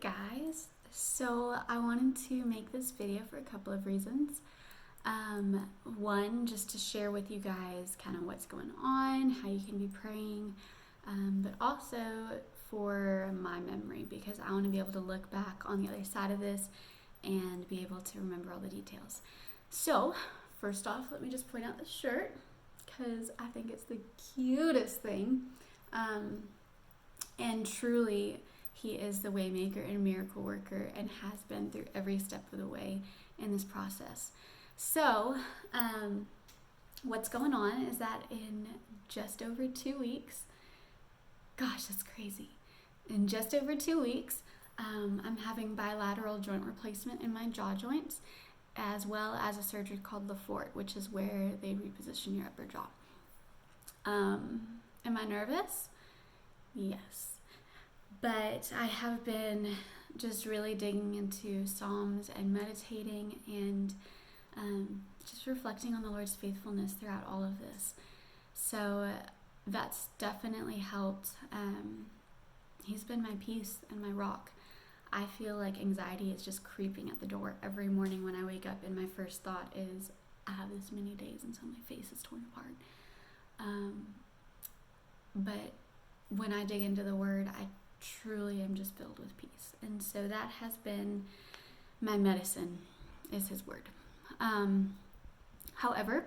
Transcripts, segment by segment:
guys, so I wanted to make this video for a couple of reasons. One, just to share with you guys kind of what's going on, how you can be praying, but also for my memory, because I want to be able to look back on the other side of this and be able to remember all the details. So first off, let me just point out the shirt because I think it's the cutest thing. And truly, he is the way maker and miracle worker and has been through every step of the way in this process. So, what's going on is that in just over 2 weeks, gosh, that's crazy. In just over 2 weeks, I'm having bilateral joint replacement in my jaw joints, as well as a surgery called Lefort, which is where they reposition your upper jaw. Am I nervous? Yes. But I have been just really digging into Psalms and meditating and just reflecting on the Lord's faithfulness throughout all of this. So that's definitely helped. He's been my peace and my rock. I feel like anxiety is just creeping at the door every morning when I wake up, and my first thought is, I have this many days until my face is torn apart. But when I dig into the Word, I truly am just filled with peace. And so that has been my medicine, is His Word. However,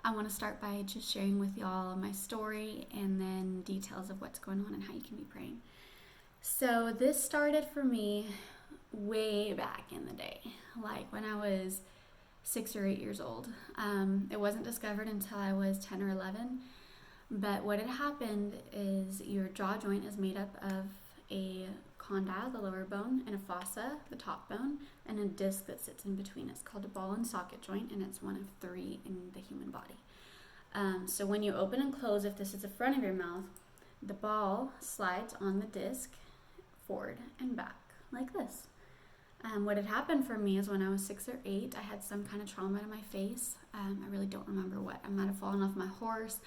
I want to start by just sharing with y'all my story and then details of what's going on and how you can be praying. So this started for me way back in the day, like when I was 6 or 8 years old. It wasn't discovered until I was 10 or 11. But what had happened is your jaw joint is made up of a condyle, the lower bone, and a fossa, the top bone, and a disc that sits in between. It's called a ball and socket joint, and it's one of 3 in the human body. So when you open and close, if this is the front of your mouth, the ball slides on the disc forward and back like this. What had happened for me is when I was 6 or 8, I had some kind of trauma to my face. I really don't remember what. I might have fallen off my horse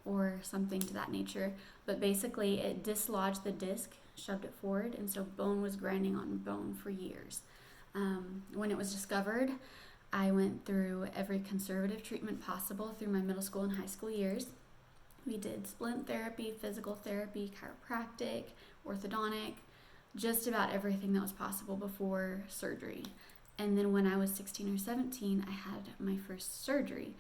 or something to that nature, but basically it dislodged the disc, shoved it forward, and so bone was grinding on bone for years. When it was discovered, I went through every conservative treatment possible through my middle school and high school years. We did splint therapy, physical therapy, chiropractic, orthodontic, just about everything that was possible before surgery. And then when I was 16 or 17, I had my first surgery.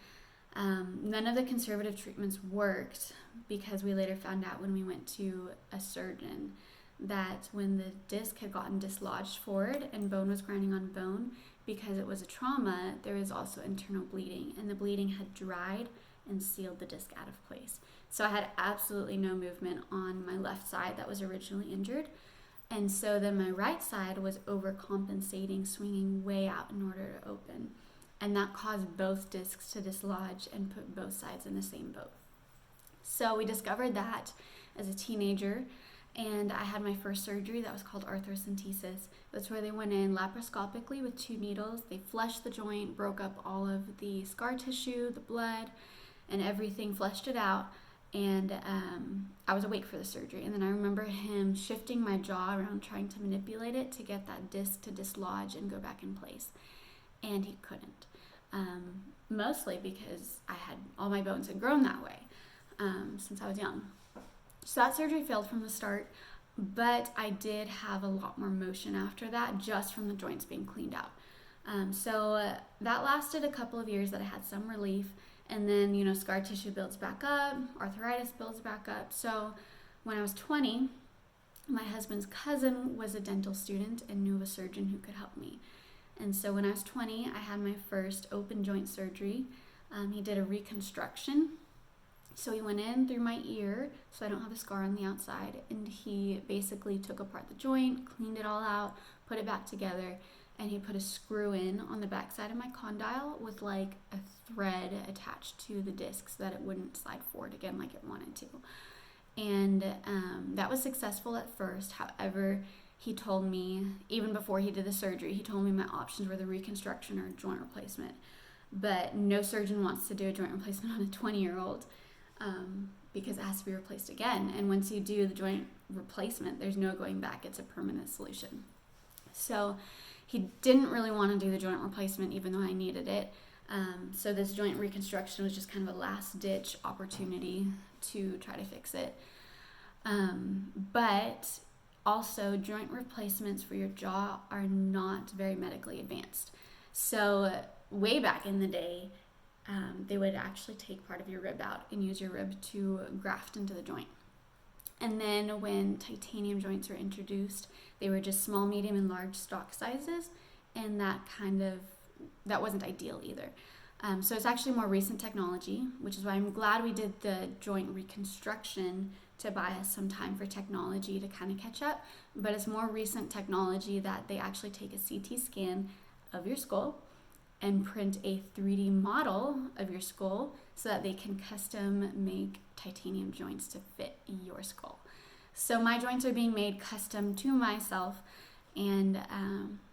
None of the conservative treatments worked because we later found out when we went to a surgeon that when the disc had gotten dislodged forward and bone was grinding on bone, because it was a trauma, there was also internal bleeding, and the bleeding had dried and sealed the disc out of place. So I had absolutely no movement on my left side that was originally injured. And so then my right side was overcompensating, swinging way out in order to open. And that caused both discs to dislodge and put both sides in the same boat. So we discovered that as a teenager, and I had my first surgery that was called arthrocentesis. That's where they went in laparoscopically with 2 needles. They fleshed the joint, broke up all of the scar tissue, the blood, and everything, fleshed it out. And I was awake for the surgery. And then I remember him shifting my jaw around, trying to manipulate it to get that disc to dislodge and go back in place. And he couldn't. Mostly because all my bones had grown that way since I was young. So that surgery failed from the start, but I did have a lot more motion after that, just from the joints being cleaned out. So that lasted a couple of years that I had some relief, and then, scar tissue builds back up, arthritis builds back up. So when I was 20, my husband's cousin was a dental student and knew of a surgeon who could help me. And so when I was 20, I had my first open joint surgery. He did a reconstruction. So he went in through my ear, so I don't have a scar on the outside, and he basically took apart the joint, cleaned it all out, put it back together, and he put a screw in on the back side of my condyle with like a thread attached to the disc so that it wouldn't slide forward again like it wanted to. And that was successful at first. However, he told me, even before he did the surgery, he told me my options were the reconstruction or joint replacement. But no surgeon wants to do a joint replacement on a 20-year-old because it has to be replaced again. And once you do the joint replacement, there's no going back. It's a permanent solution. So he didn't really want to do the joint replacement, even though I needed it. So this joint reconstruction was just kind of a last ditch opportunity to try to fix it. But also, joint replacements for your jaw are not very medically advanced. So way back in the day, they would actually take part of your rib out and use your rib to graft into the joint. And then when titanium joints were introduced, they were just small, medium, and large stock sizes, and that wasn't ideal either. So it's actually more recent technology, which is why I'm glad we did the joint reconstruction to buy us some time for technology to kind of catch up. But it's more recent technology that they actually take a CT scan of your skull and print a 3D model of your skull so that they can custom make titanium joints to fit your skull. So my joints are being made custom to myself, and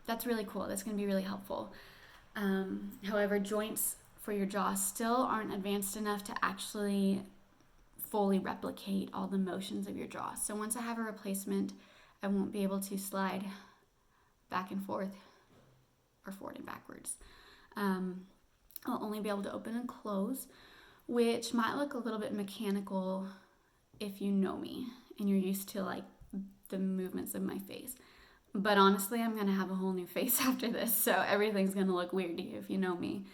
that's really cool. That's going to be really helpful. However, joints for your jaw still aren't advanced enough to actually fully replicate all the motions of your jaw. So once I have a replacement, I won't be able to slide back and forth or forward and backwards. I'll only be able to open and close, which might look a little bit mechanical if you know me and you're used to like the movements of my face. But honestly, I'm gonna have a whole new face after this, so everything's gonna look weird to you if you know me.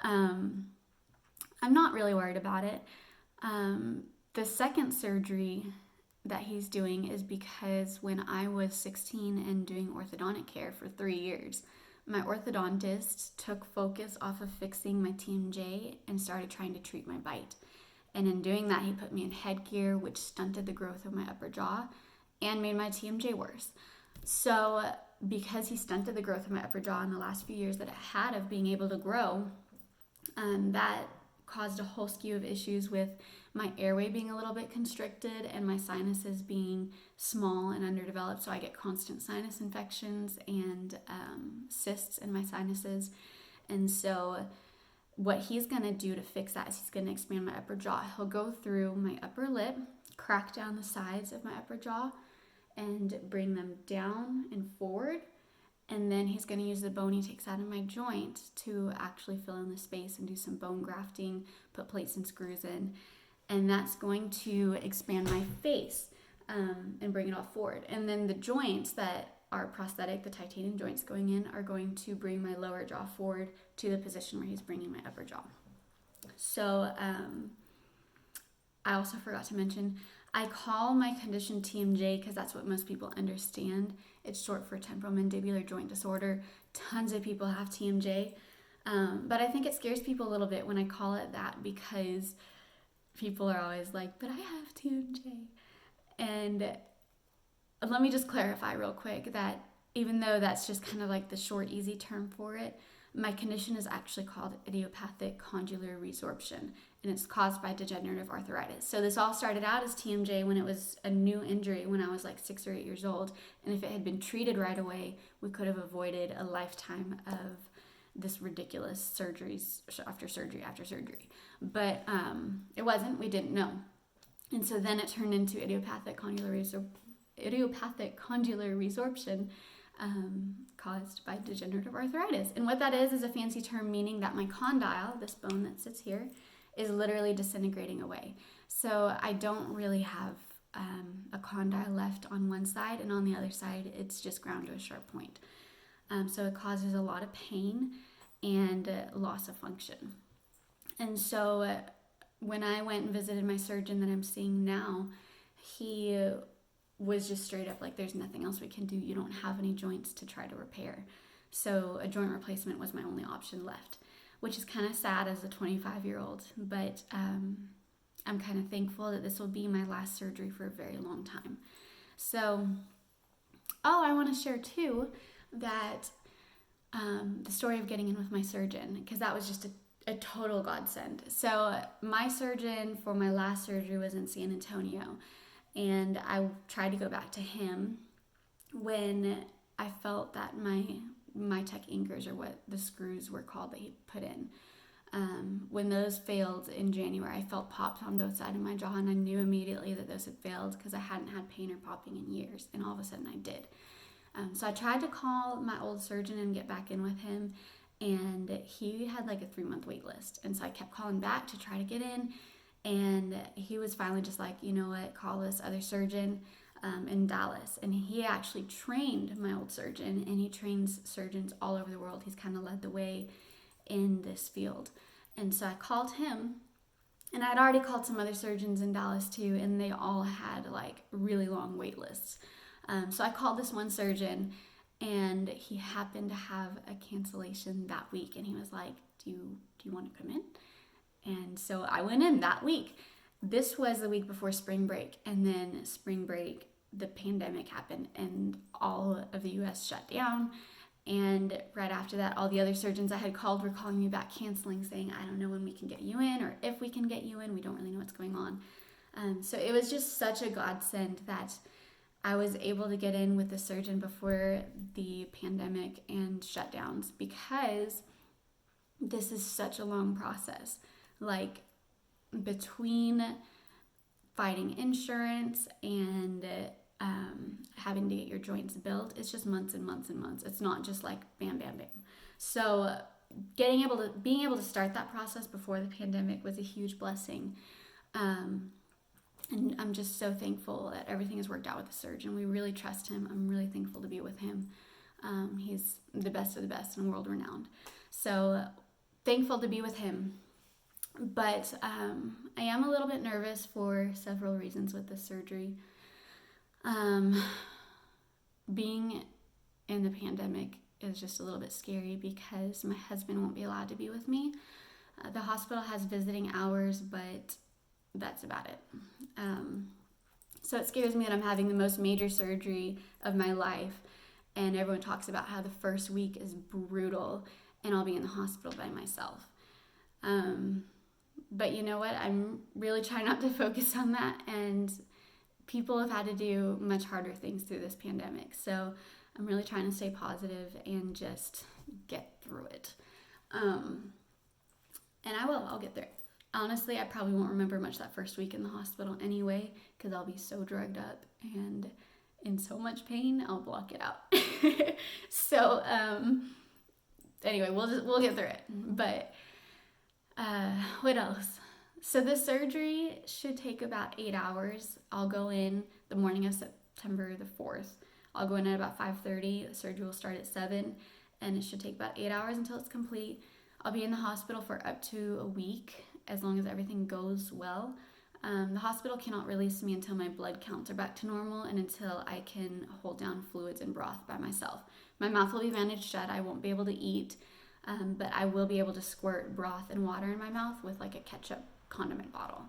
I'm not really worried about it. The second surgery that he's doing is because when I was 16 and doing orthodontic care for 3 years, my orthodontist took focus off of fixing my TMJ and started trying to treat my bite. And in doing that, he put me in headgear, which stunted the growth of my upper jaw and made my TMJ worse. So because he stunted the growth of my upper jaw in the last few years that it had of being able to grow, that caused a whole skew of issues with my airway being a little bit constricted and my sinuses being small and underdeveloped. So I get constant sinus infections and cysts in my sinuses. And so what he's going to do to fix that is he's going to expand my upper jaw. He'll go through my upper lip, crack down the sides of my upper jaw, and bring them down and forward. And then he's going to use the bone he takes out of my joint to actually fill in the space and do some bone grafting, put plates and screws in. And that's going to expand my face and bring it all forward. And then the joints that are prosthetic, the titanium joints going in, are going to bring my lower jaw forward to the position where he's bringing my upper jaw. So I also forgot to mention, I call my condition TMJ because that's what most people understand. It's short for temporomandibular joint disorder. Tons of people have TMJ. But I think it scares people a little bit when I call it that because people are always like, but I have TMJ. And let me just clarify real quick that even though that's just kind of like the short, easy term for it, my condition is actually called idiopathic condylar resorption, and it's caused by degenerative arthritis. So this all started out as TMJ when it was a new injury when I was like 6 or 8 years old. And if it had been treated right away, we could have avoided a lifetime of this ridiculous surgeries after surgery after surgery. But it wasn't. We didn't know. And so then it turned into idiopathic condylar resorption caused by degenerative arthritis. And what that is a fancy term meaning that my condyle, this bone that sits here, is literally disintegrating away. So I don't really have a condyle left on one side, and on the other side it's just ground to a sharp point. So it causes a lot of pain and loss of function. And so when I went and visited my surgeon that I'm seeing now, he was just straight up like, there's nothing else we can do. You don't have any joints to try to repair. So a joint replacement was my only option left, which is kind of sad as a 25-year-old, but I'm kind of thankful that this will be my last surgery for a very long time. So, I want to share too that the story of getting in with my surgeon, because that was just a total godsend. So my surgeon for my last surgery was in San Antonio, and I tried to go back to him when I felt that my tech anchors, or what the screws were called that he put in, when those failed in January, I felt pops on both sides of my jaw, and I knew immediately that those had failed because I hadn't had pain or popping in years, and all of a sudden I did. So I tried to call my old surgeon and get back in with him, and he had like a 3-month wait list. And so I kept calling back to try to get in, and he was finally just like, you know what, call this other surgeon in Dallas. And he actually trained my old surgeon, and he trains surgeons all over the world. He's kind of led the way in this field. And so I called him, and I'd already called some other surgeons in Dallas too, and they all had like really long wait lists. So I called this one surgeon, and he happened to have a cancellation that week, and he was like, do you want to come in? And so I went in that week. This was the week before spring break, and then spring break, the pandemic happened, and all of the US shut down. And right after that, all the other surgeons I had called were calling me back, canceling, saying, I don't know when we can get you in, or if we can get you in. We don't really know what's going on. So it was just such a godsend that I was able to get in with the surgeon before the pandemic and shutdowns, because this is such a long process. Like, between fighting insurance and having to get your joints built, it's just months and months and months. It's not just like bam, bam, bam. So being able to start that process before the pandemic was a huge blessing. And I'm just so thankful that everything has worked out with the surgeon. We really trust him. I'm really thankful to be with him. He's the best of the best and world renowned. So thankful to be with him. But I am a little bit nervous for several reasons with this surgery. Being in the pandemic is just a little bit scary because my husband won't be allowed to be with me. The hospital has visiting hours, but that's about it. So it scares me that I'm having the most major surgery of my life, and everyone talks about how the first week is brutal and I'll be in the hospital by myself. But you know what? I'm really trying not to focus on that, and people have had to do much harder things through this pandemic. So I'm really trying to stay positive and just get through it. And I'll get through it. Honestly, I probably won't remember much that first week in the hospital anyway, because I'll be so drugged up and in so much pain, I'll block it out. So, anyway, we'll get through it. But what else? So the surgery should take about 8 hours. I'll go in the morning of September the 4th. I'll go in at about 5:30. The surgery will start at 7, and it should take about 8 hours until it's complete. I'll be in the hospital for up to a week, as long as everything goes well. The hospital cannot release me until my blood counts are back to normal and until I can hold down fluids and broth by myself. My mouth will be bandaged shut. I won't be able to eat, but I will be able to squirt broth and water in my mouth with like a ketchup condiment bottle.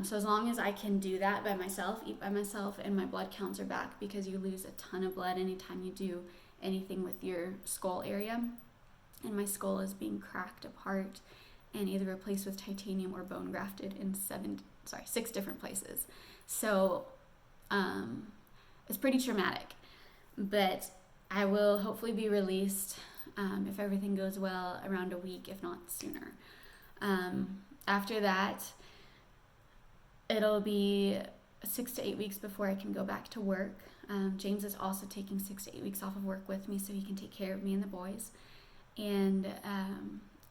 So as long as I can do that by myself, eat by myself, and my blood counts are back, because you lose a ton of blood anytime you do anything with your skull area. And my skull is being cracked apart and either replaced with titanium or bone grafted in 6 different places. So it's pretty traumatic, but I will hopefully be released, if everything goes well, around a week, if not sooner. After that, it'll be 6 to 8 weeks before I can go back to work. James is also taking 6 to 8 weeks off of work with me so he can take care of me and the boys. And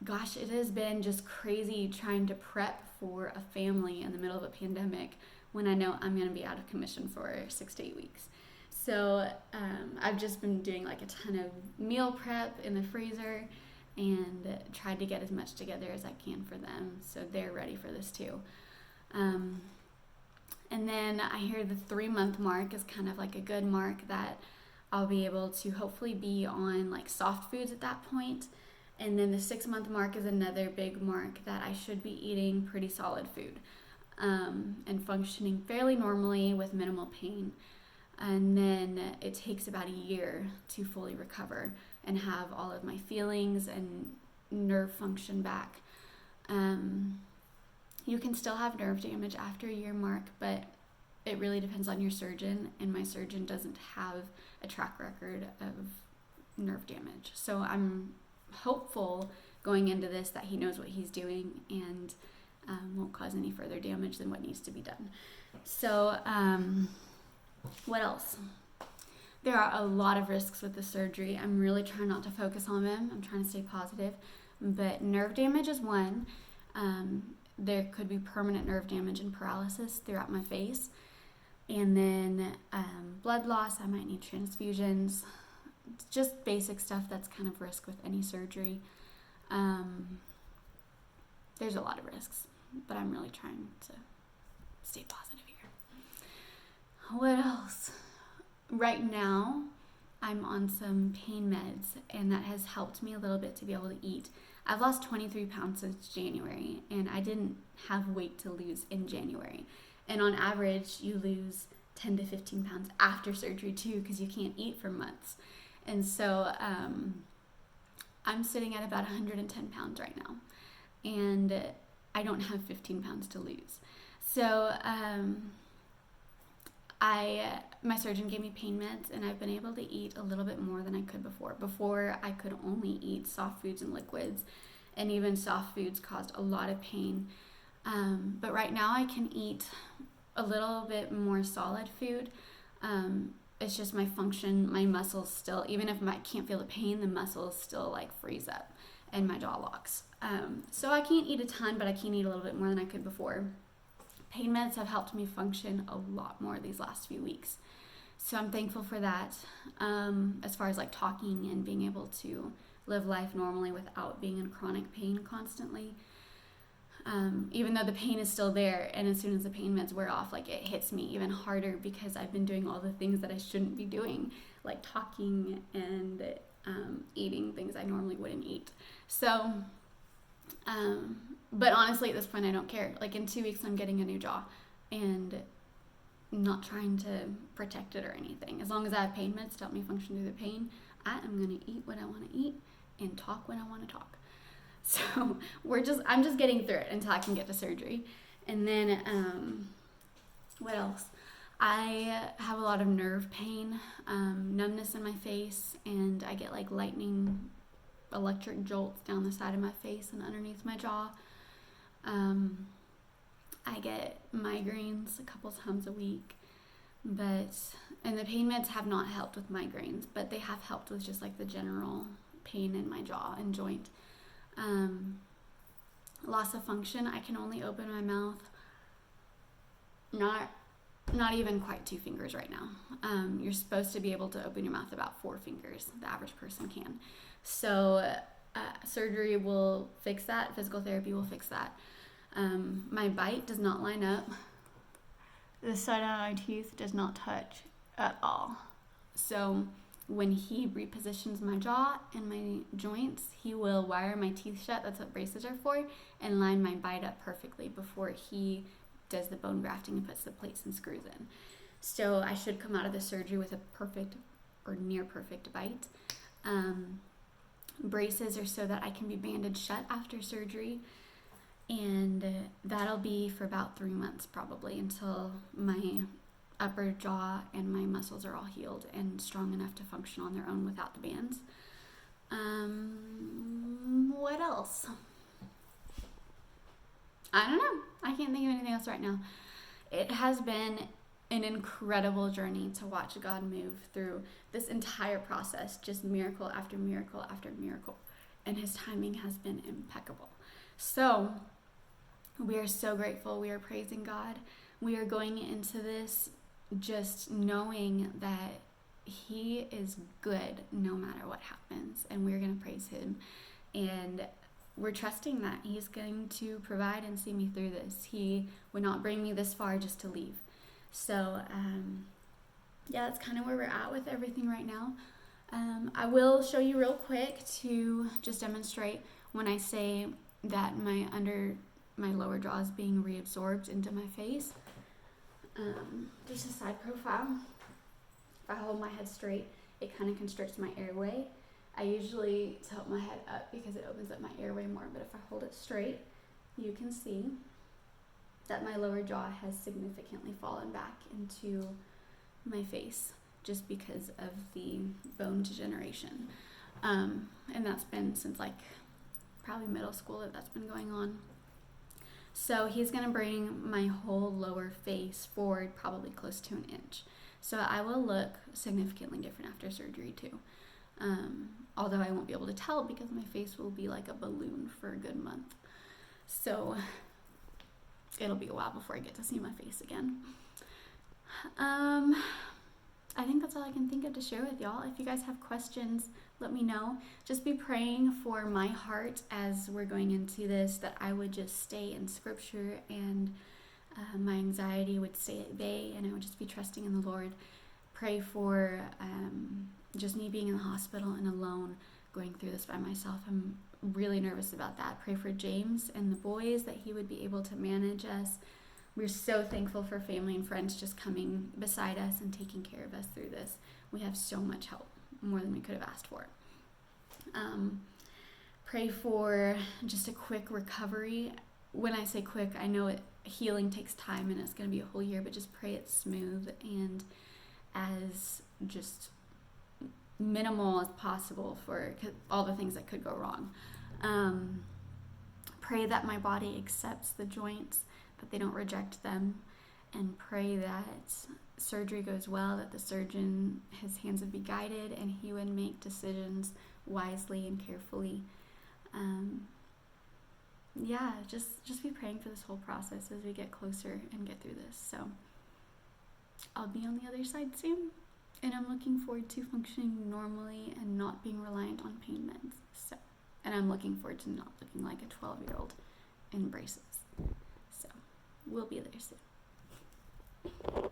gosh, it has been just crazy trying to prep for a family in the middle of a pandemic when I know I'm going to be out of commission for 6 to 8 weeks. So I've just been doing like a ton of meal prep in the freezer and tried to get as much together as I can for them so they're ready for this too. And then I hear the 3-month mark is kind of like a good mark that I'll be able to hopefully be on like soft foods at that point. And then the 6-month mark is another big mark that I should be eating pretty solid food and functioning fairly normally with minimal pain. And then it takes about a year to fully recover and have all of my feelings and nerve function back. You can still have nerve damage after a year mark, but it really depends on your surgeon, and my surgeon doesn't have a track record of nerve damage. So I'm hopeful going into this that he knows what he's doing and won't cause any further damage than what needs to be done. So what else? There are a lot of risks with the surgery. I'm really trying not to focus on them. I'm trying to stay positive. But nerve damage is one. There could be permanent nerve damage and paralysis throughout my face. And then blood loss, I might need transfusions. Just basic stuff that's kind of risk with any surgery. There's a lot of risks, but I'm really trying to stay positive here. What else? Right now, I'm on some pain meds, and that has helped me a little bit to be able to eat. I've lost 23 pounds since January, and I didn't have weight to lose in January. And on average, you lose 10 to 15 pounds after surgery too, because you can't eat for months. And so I'm sitting at about 110 pounds right now, and I don't have 15 pounds to lose. So my surgeon gave me pain meds, and I've been able to eat a little bit more than I could before. Before, I could only eat soft foods and liquids, and even soft foods caused a lot of pain. But right now I can eat a little bit more solid food. It's just my function, my muscles still, even if I can't feel the pain, the muscles still like freeze up and my jaw locks. So I can't eat a ton, but I can eat a little bit more than I could before. Pain meds have helped me function a lot more these last few weeks. So I'm thankful for that. As far as like talking and being able to live life normally without being in chronic pain constantly. Even though the pain is still there, and as soon as the pain meds wear off, like it hits me even harder because I've been doing all the things that I shouldn't be doing, like talking and eating things I normally wouldn't eat. So, but honestly, at this point, I don't care. Like in 2 weeks, I'm getting a new jaw, and I'm not trying to protect it or anything. As long as I have pain meds to help me function through the pain, I am going to eat what I want to eat and talk when I want to talk. So I'm just getting through it until I can get to surgery. And then, what else? I have a lot of nerve pain, numbness in my face, and I get like lightning electric jolts down the side of my face and underneath my jaw. I get migraines a couple times a week, and the pain meds have not helped with migraines, but they have helped with just like the general pain in my jaw and joint. Loss of function, I can only open my mouth not even quite 2 fingers right now. You're supposed to be able to open your mouth about 4 fingers. The average person can. So surgery will fix that. Physical therapy will fix that. My bite does not line up. The side of my teeth does not touch at all. So when he repositions my jaw and my joints, he will wire my teeth shut. That's what braces are for, and line my bite up perfectly before he does the bone grafting and puts the plates and screws in. So I should come out of the surgery with a perfect or near perfect bite. Braces are so that I can be bandaged shut after surgery, and that'll be for about 3 months probably, until my upper jaw and my muscles are all healed and strong enough to function on their own without the bands. What else? I don't know. I can't think of anything else right now. It has been an incredible journey to watch God move through this entire process, just miracle after miracle after miracle, and his timing has been impeccable. So we are so grateful. We are praising God. We are going into this just knowing that he is good no matter what happens, and we're going to praise him, and we're trusting that he's going to provide and see me through this. He would not bring me this far just to leave. So yeah, that's kind of where we're at with everything right now. I will show you real quick to just demonstrate when I say that my lower jaw is being reabsorbed into my face. Just a side profile. If I hold my head straight, it kind of constricts my airway. I usually tilt my head up because it opens up my airway more, but if I hold it straight, you can see that my lower jaw has significantly fallen back into my face just because of the bone degeneration. And that's been since like probably middle school that's been going on. So he's going to bring my whole lower face forward probably close to an inch. So I will look significantly different after surgery too. Although I won't be able to tell because my face will be like a balloon for a good month. So it'll be a while before I get to see my face again. I think that's all I can think of to share with y'all. If you guys have questions, let me know. Just be praying for my heart as we're going into this, that I would just stay in scripture and my anxiety would stay at bay and I would just be trusting in the Lord. Pray for just me being in the hospital and alone going through this by myself. I'm really nervous about that. Pray for James and the boys that he would be able to manage us. We're so thankful for family and friends just coming beside us and taking care of us through this. We have so much help, more than we could have asked for. Pray for just a quick recovery. When I say quick, I know healing takes time and it's going to be a whole year, but just pray it's smooth and as just minimal as possible for all the things that could go wrong. Pray that my body accepts the joints, that they don't reject them, and pray that surgery goes well, that the surgeon, his hands would be guided and he would make decisions wisely and carefully. Just be praying for this whole process as we get closer and get through this. So I'll be on the other side soon, and I'm looking forward to functioning normally and not being reliant on pain meds. And I'm looking forward to not looking like a 12-year-old in braces. So we'll be there soon.